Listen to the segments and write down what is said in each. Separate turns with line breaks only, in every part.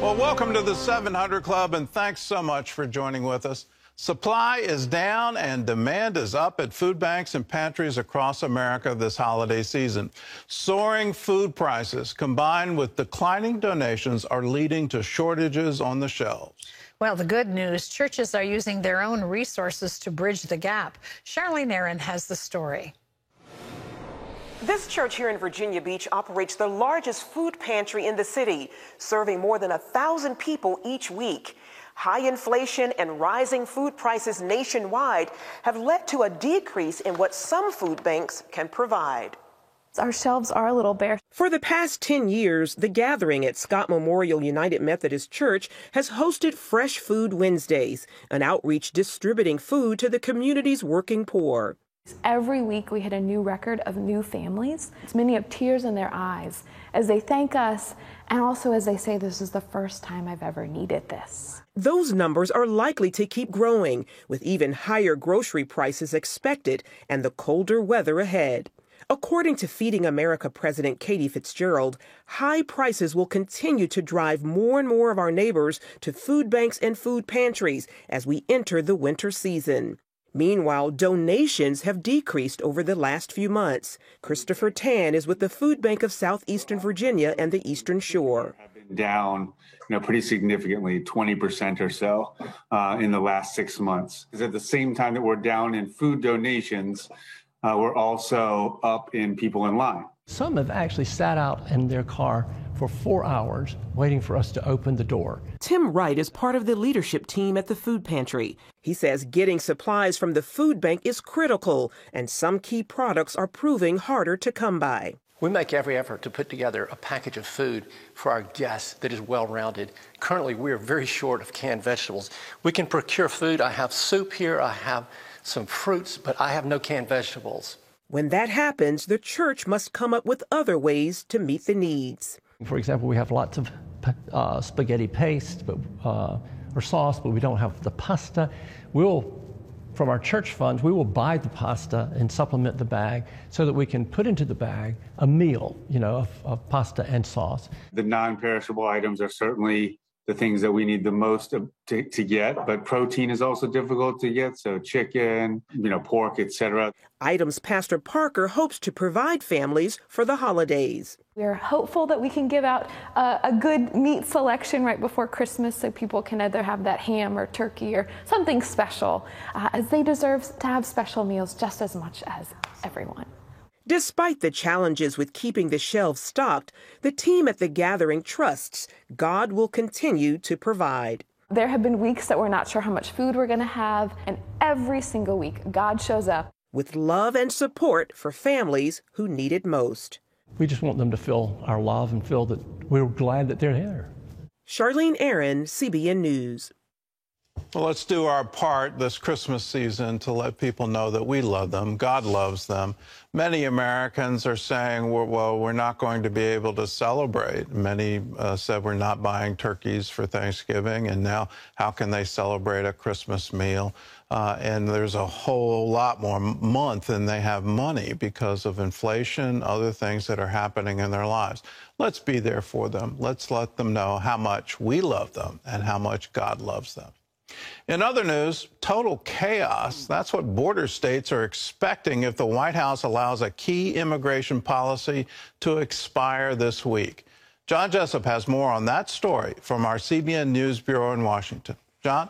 Well, welcome to the 700 Club, and thanks so much for joining with us. Supply is down and demand is up at food banks and pantries across America this holiday season. Soaring food prices combined with declining donations are leading to shortages on the shelves.
Well, the good news, churches are using their own resources to bridge the gap. Charlene Aaron has the story.
This church here in Virginia Beach operates the largest food pantry in the city, serving more than 1,000 people each week. High inflation and rising food prices nationwide have led to a decrease in what some food banks can provide.
Our shelves are a little bare.
For the past 10 years, The Gathering at Scott Memorial United Methodist Church has hosted Fresh Food Wednesdays, an outreach distributing food to the community's working poor.
Every week we hit a new record of new families. Many have tears in their eyes as they thank us and also as they say, this is the first time I've ever needed this.
Those numbers are likely to keep growing, with even higher grocery prices expected and the colder weather ahead. According to Feeding America President Katie Fitzgerald, high prices will continue to drive more and more of our neighbors to food banks and food pantries as we enter the winter season. Meanwhile, donations have decreased over the last few months. Christopher Tan is with the Food Bank of Southeastern Virginia and the Eastern Shore.
Have been down, pretty significantly, 20% or so in the last 6 months. Because at the same time that we're down in food donations, we're also up in people in line.
Some have actually sat out in their car for 4 hours waiting for us to open the door.
Tim Wright is part of the leadership team at the food pantry. He says getting supplies from the food bank is critical, and some key products are proving harder to come by.
We make every effort to put together a package of food for our guests that is well-rounded. Currently, we are very short of canned vegetables. We can procure food. I have soup here, I have some fruits, but I have no canned vegetables.
When that happens, the church must come up with other ways to meet the needs.
For example, we have lots of spaghetti paste or sauce, but we don't have the pasta. From our church funds, we will buy the pasta and supplement the bag so that we can put into the bag a meal, of pasta and sauce.
The non-perishable items are certainly the things that we need the most to get, but protein is also difficult to get, so chicken, pork, etc.
Items Pastor Parker hopes to provide families for the holidays.
We're hopeful that we can give out a good meat selection right before Christmas so people can either have that ham or turkey or something special, as they deserve to have special meals just as much as everyone.
Despite the challenges with keeping the shelves stocked, the team at The Gathering trusts God will continue to provide.
There have been weeks that we're not sure how much food we're going to have, and every single week God shows up
with love and support for families who need it most.
We just want them to feel our love and feel that we're glad that they're here.
Charlene Aaron, CBN News.
Well, let's do our part this Christmas season to let people know that we love them. God loves them. Many Americans are saying, well, we're not going to be able to celebrate. Many said we're not buying turkeys for Thanksgiving, and now how can they celebrate a Christmas meal? And there's a whole lot more month than they have money because of inflation, other things that are happening in their lives. Let's be there for them. Let's let them know how much we love them and how much God loves them. In other news, total chaos. That's what border states are expecting if the White House allows a key immigration policy to expire this week. John Jessup has more on that story from our CBN News Bureau in Washington. John?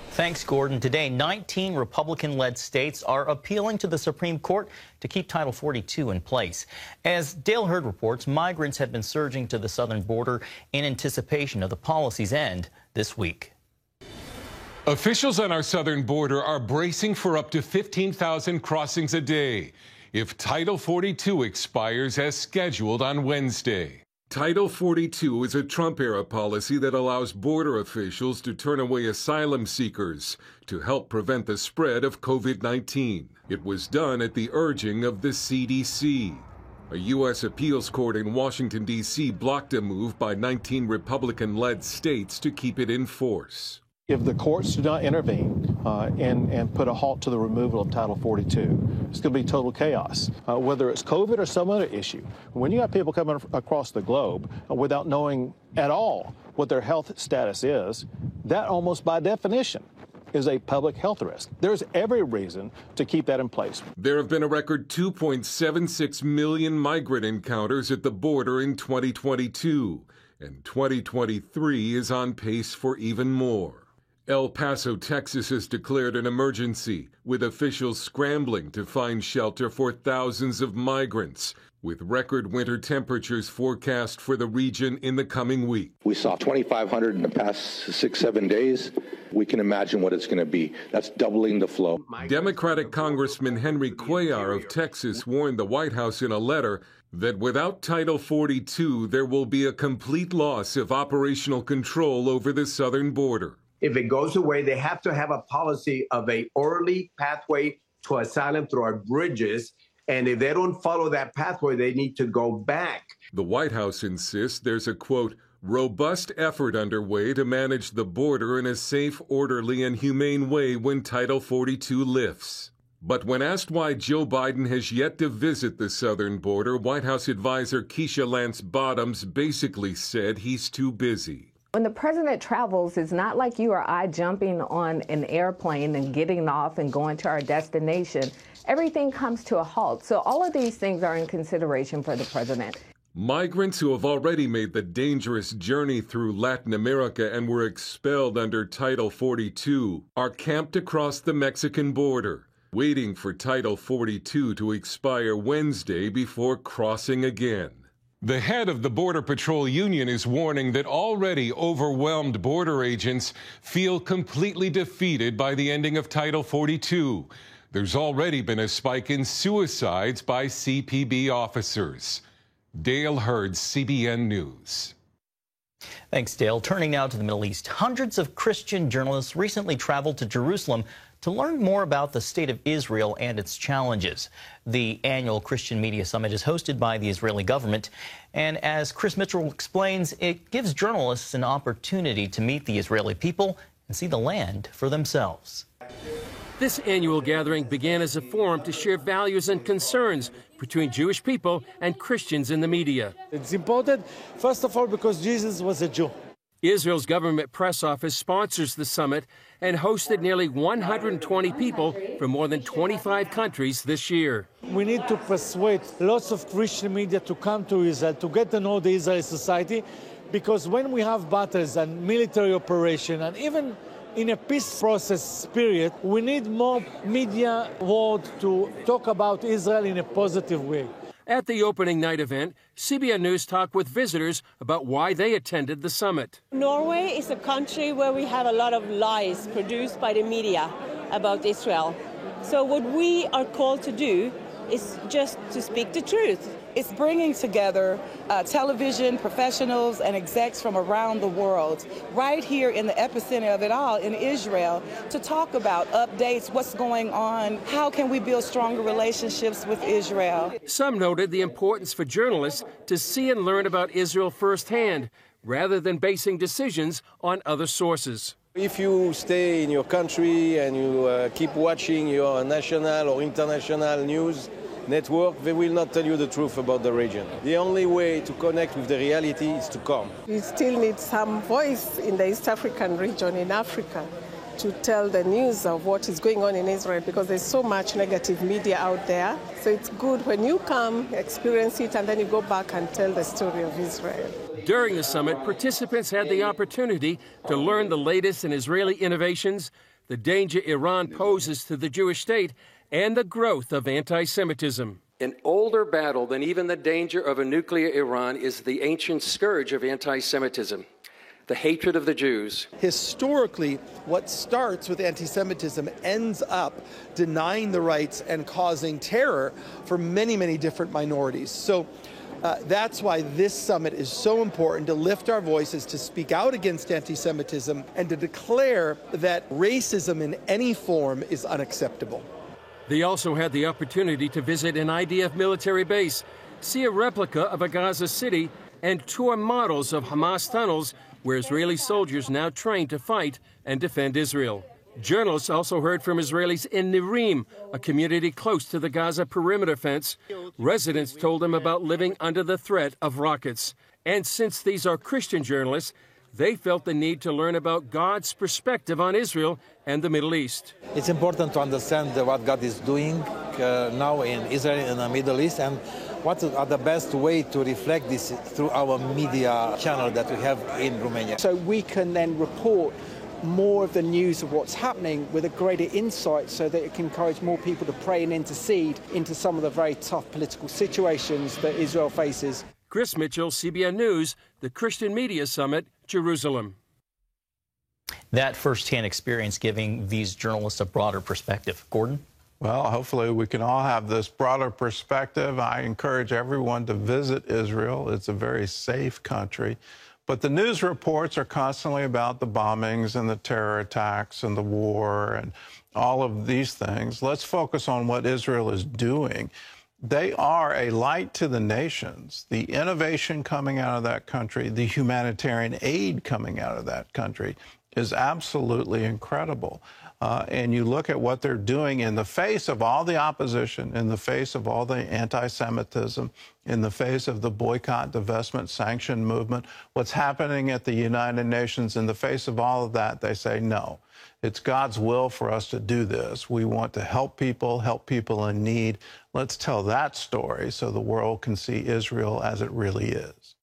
Thanks, Gordon. Today, 19 Republican-led states are appealing to the Supreme Court to keep Title 42 in place. As Dale Hurd reports, migrants have been surging to the southern border in anticipation of the policy's end this week.
Officials on our southern border are bracing for up to 15,000 crossings a day if Title 42 expires as scheduled on Wednesday. Title 42 is a Trump-era policy that allows border officials to turn away asylum seekers to help prevent the spread of COVID-19. It was done at the urging of the CDC. A U.S. appeals court in Washington, D.C. blocked a move by 19 Republican-led states to keep it in force.
If the courts do not intervene and put a halt to the removal of Title 42, it's going to be total chaos, whether it's COVID or some other issue. When you have people coming across the globe without knowing at all what their health status is, that almost by definition is a public health risk. There's every reason to keep that in place.
There have been a record 2.76 million migrant encounters at the border in 2022, and 2023 is on pace for even more. El Paso, Texas has declared an emergency, with officials scrambling to find shelter for thousands of migrants, with record winter temperatures forecast for the region in the coming week.
We saw 2,500 in the past 6-7 days. We can imagine what it's going to be. That's doubling the flow.
Democratic Congressman Henry Cuellar of Texas warned the White House in a letter that without Title 42, there will be a complete loss of operational control over the southern border.
If it goes away, they have to have a policy of an orderly pathway to asylum through our bridges. And if they don't follow that pathway, they need to go back.
The White House insists there's a, quote, robust effort underway to manage the border in a safe, orderly, and humane way when Title 42 lifts. But when asked why Joe Biden has yet to visit the southern border, White House advisor Keisha Lance Bottoms basically said he's too busy.
When the president travels, it's not like you or I jumping on an airplane and getting off and going to our destination. Everything comes to a halt. So all of these things are in consideration for the president.
Migrants who have already made the dangerous journey through Latin America and were expelled under Title 42 are camped across the Mexican border, waiting for Title 42 to expire Wednesday before crossing again. The head of the Border Patrol Union is warning that already overwhelmed border agents feel completely defeated by the ending of Title 42. There's already been a spike in suicides by CPB officers. Dale Hurd, CBN News.
Thanks, Dale. Turning now to the Middle East. Hundreds of Christian journalists recently traveled to Jerusalem to learn more about the state of Israel and its challenges. The annual Christian Media Summit is hosted by the Israeli government, and as Chris Mitchell explains, it gives journalists an opportunity to meet the Israeli people and see the land for themselves.
This annual gathering began as a forum to share values and concerns between Jewish people and Christians in the media.
It's important, first of all, because Jesus was a Jew.
Israel's government press office sponsors the summit and hosted nearly 120 people from more than 25 countries this year.
We need to persuade lots of Christian media to come to Israel, to get to know the Israeli society, because when we have battles and military operation, and even in a peace process period, we need more media world to talk about Israel in a positive way.
At the opening night event, CBN News talked with visitors about why they attended the summit.
Norway is a country where we have a lot of lies produced by the media about Israel. So what we are called to do is just to speak the truth.
It's bringing together television professionals and execs from around the world, right here in the epicenter of it all in Israel, to talk about updates, what's going on, how can we build stronger relationships with Israel.
Some noted the importance for journalists to see and learn about Israel firsthand, rather than basing decisions on other sources.
If you stay in your country and you keep watching your national or international news network, they will not tell you the truth about the region. The only way to connect with the reality is to come.
We still need some voice in the East African region, in Africa, to tell the news of what is going on in Israel, because there's so much negative media out there. So it's good when you come, experience it, and then you go back and tell the story of Israel.
During the summit, participants had the opportunity to learn the latest in Israeli innovations, the danger Iran poses to the Jewish state, and the growth of anti-Semitism.
An older battle than even the danger of a nuclear Iran is the ancient scourge of anti-Semitism, the hatred of the Jews.
Historically, what starts with anti-Semitism ends up denying the rights and causing terror for many, many different minorities. So that's why this summit is so important, to lift our voices, to speak out against anti-Semitism, and to declare that racism in any form is unacceptable.
They also had the opportunity to visit an IDF military base, see a replica of a Gaza city, and tour models of Hamas tunnels where Israeli soldiers now train to fight and defend Israel. Journalists also heard from Israelis in Nirim, a community close to the Gaza perimeter fence. Residents told them about living under the threat of rockets. And since these are Christian journalists, they felt the need to learn about God's perspective on Israel and the Middle East.
It's important to understand what God is doing now in Israel and the Middle East, and what are the best way to reflect this through our media channel that we have in Romania.
So we can then report more of the news of what's happening with a greater insight so that it can encourage more people to pray and intercede into some of the very tough political situations that Israel faces.
Chris Mitchell, CBN News, the Christian Media Summit, Jerusalem.
That firsthand experience giving these journalists a broader perspective. Gordon?
Well, hopefully we can all have this broader perspective. I encourage everyone to visit Israel. It's a very safe country. But the news reports are constantly about the bombings and the terror attacks and the war and all of these things. Let's focus on what Israel is doing. They are a light to the nations. The innovation coming out of that country, the humanitarian aid coming out of that country is absolutely incredible. And you look at what they're doing in the face of all the opposition, in the face of all the anti-Semitism, in the face of the boycott, divestment, sanction movement, what's happening at the United Nations, in the face of all of that, they say, no, it's God's will for us to do this. We want to help people in need. Let's tell that story so the world can see Israel as it really is.